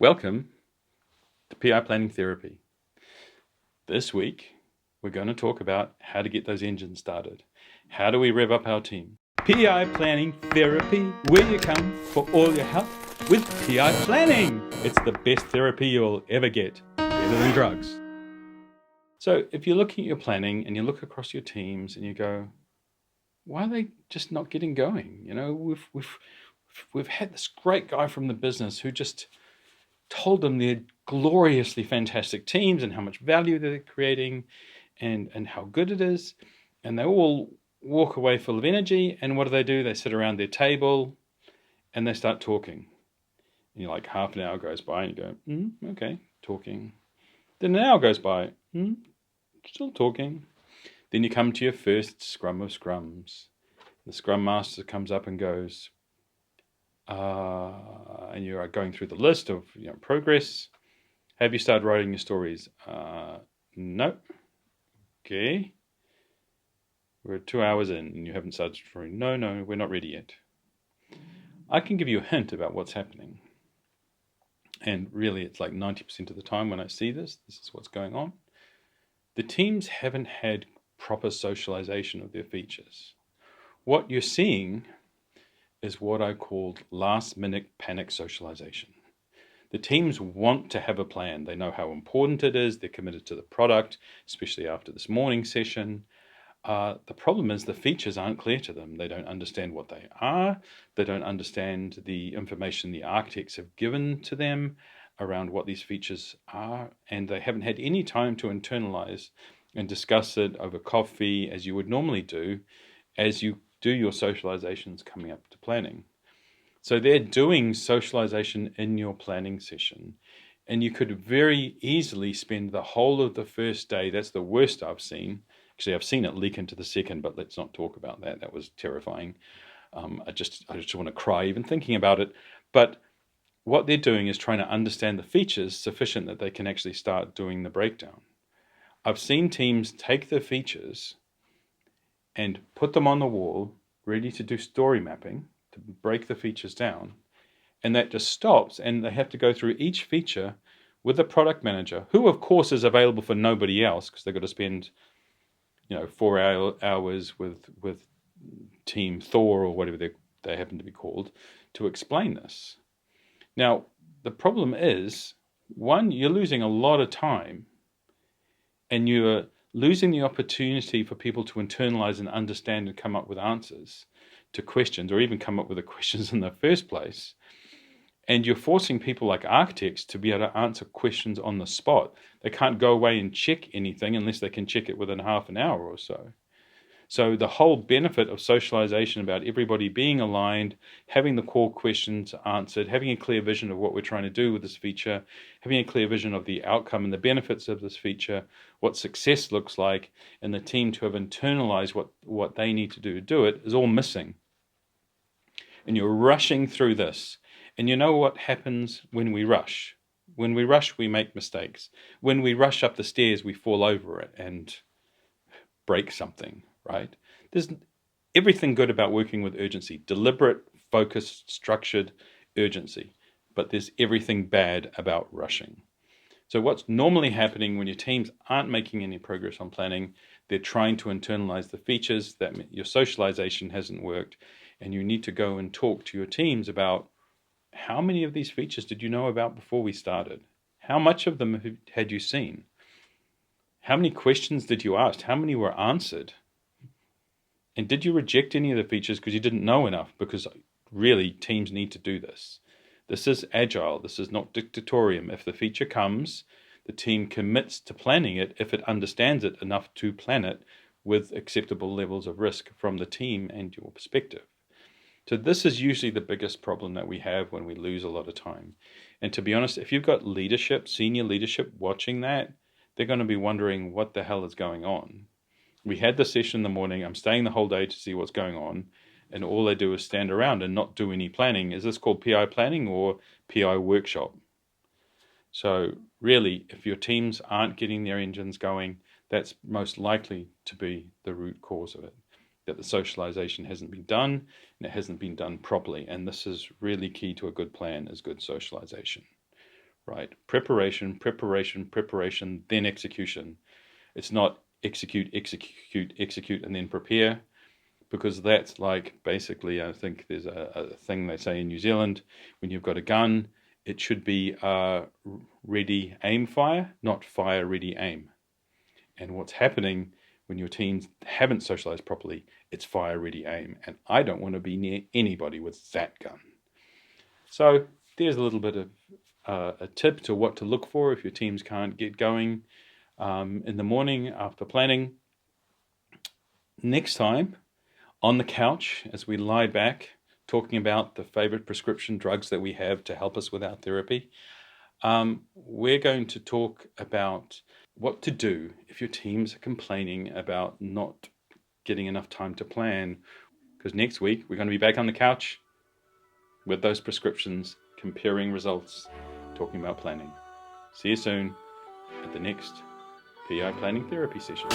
Welcome to PI Planning Therapy. This week, we're going to talk about how to get those engines started. How do we rev up our team? PI Planning Therapy, where you come for all your help with PI Planning. It's the best therapy you'll ever get, better than drugs. So if you're looking at your planning and you look across your teams and you go, why are they just not getting going? You know, we've had this great guy from the business who just told them they're gloriously fantastic teams and how much value they're creating and how good it is. And they all walk away full of energy. And what do? They sit around their table and they start talking. And you're like, half an hour goes by and you go, okay, talking. Then an hour goes by, still talking. Then you come to your first scrum of scrums. The scrum master comes up and goes, and you are going through the list of progress. Have you started writing your stories? No. Okay. We're 2 hours in and you haven't started drawing. No, we're not ready yet. I can give you a hint about what's happening. And really, it's like 90% of the time when I see this is what's going on. The teams haven't had proper socialization of their features. What you're seeing is what I called last-minute panic socialization. The teams want to have a plan. They know how important it is. They're committed to the product, especially after this morning session. The problem is the features aren't clear to them. They don't understand what they are. They don't understand the information the architects have given to them around what these features are, and they haven't had any time to internalize and discuss it over coffee as you would normally do as you do your socializations coming up to planning. So they're doing socialization in your planning session, and you could very easily spend the whole of the first day. That's the worst I've seen. Actually, I've seen it leak into the second, but let's not talk about that. That was terrifying. I just want to cry even thinking about it. But what they're doing is trying to understand the features sufficient that they can actually start doing the breakdown. I've seen teams take the features and put them on the wall, ready to do story mapping, to break the features down. And that just stops, and they have to go through each feature with the product manager, who of course is available for nobody else, because they've got to spend 4 hours with Team Thor or whatever they happen to be called to explain this. Now, the problem is, one, you're losing a lot of time, and you're losing the opportunity for people to internalize and understand and come up with answers to questions, or even come up with the questions in the first place. And you're forcing people like architects to be able to answer questions on the spot. They can't go away and check anything unless they can check it within half an hour or so. So the whole benefit of socialization about everybody being aligned, having the core questions answered, having a clear vision of what we're trying to do with this feature, having a clear vision of the outcome and the benefits of this feature, what success looks like, and the team to have internalized what they need to do it is all missing. And you're rushing through this. And you know what happens when we rush? When we rush, we make mistakes. When we rush up the stairs, we fall over it and break something, right? There's everything good about working with urgency, deliberate, focused, structured urgency, but there's everything bad about rushing. So what's normally happening when your teams aren't making any progress on planning, they're trying to internalize the features, that your socialization hasn't worked, and you need to go and talk to your teams about how many of these features did you know about before we started? How much of them had you seen? How many questions did you ask? How many were answered? And did you reject any of the features because you didn't know enough? Because really, teams need to do this. This is agile. This is not dictatorium. If the feature comes, the team commits to planning it if it understands it enough to plan it with acceptable levels of risk from the team and your perspective. So this is usually the biggest problem that we have when we lose a lot of time. And to be honest, if you've got leadership, senior leadership watching that, they're going to be wondering what the hell is going on. We had the session in the morning. I'm staying the whole day to see what's going on. And all they do is stand around and not do any planning. Is this called PI planning or PI workshop? So really, if your teams aren't getting their engines going, that's most likely to be the root cause of it. That the socialization hasn't been done and it hasn't been done properly. And this is really key to a good plan, is good socialization. right? Preparation, preparation, preparation, then execution. It's not execute, execute, execute, and then prepare, because that's like basically, I think there's a thing they say in New Zealand, when you've got a gun, it should be ready, aim, fire, not fire, ready, aim. And what's happening when your teams haven't socialized properly, it's fire, ready, aim. And I don't want to be near anybody with that gun. So there's a little bit of a tip to what to look for if your teams can't get going in the morning after planning. Next time, on the couch, as we lie back, talking about the favorite prescription drugs that we have to help us with our therapy, we're going to talk about what to do if your teams are complaining about not getting enough time to plan. Because next week, we're going to be back on the couch with those prescriptions, comparing results, talking about planning. See you soon at the next PI Planning Therapy session.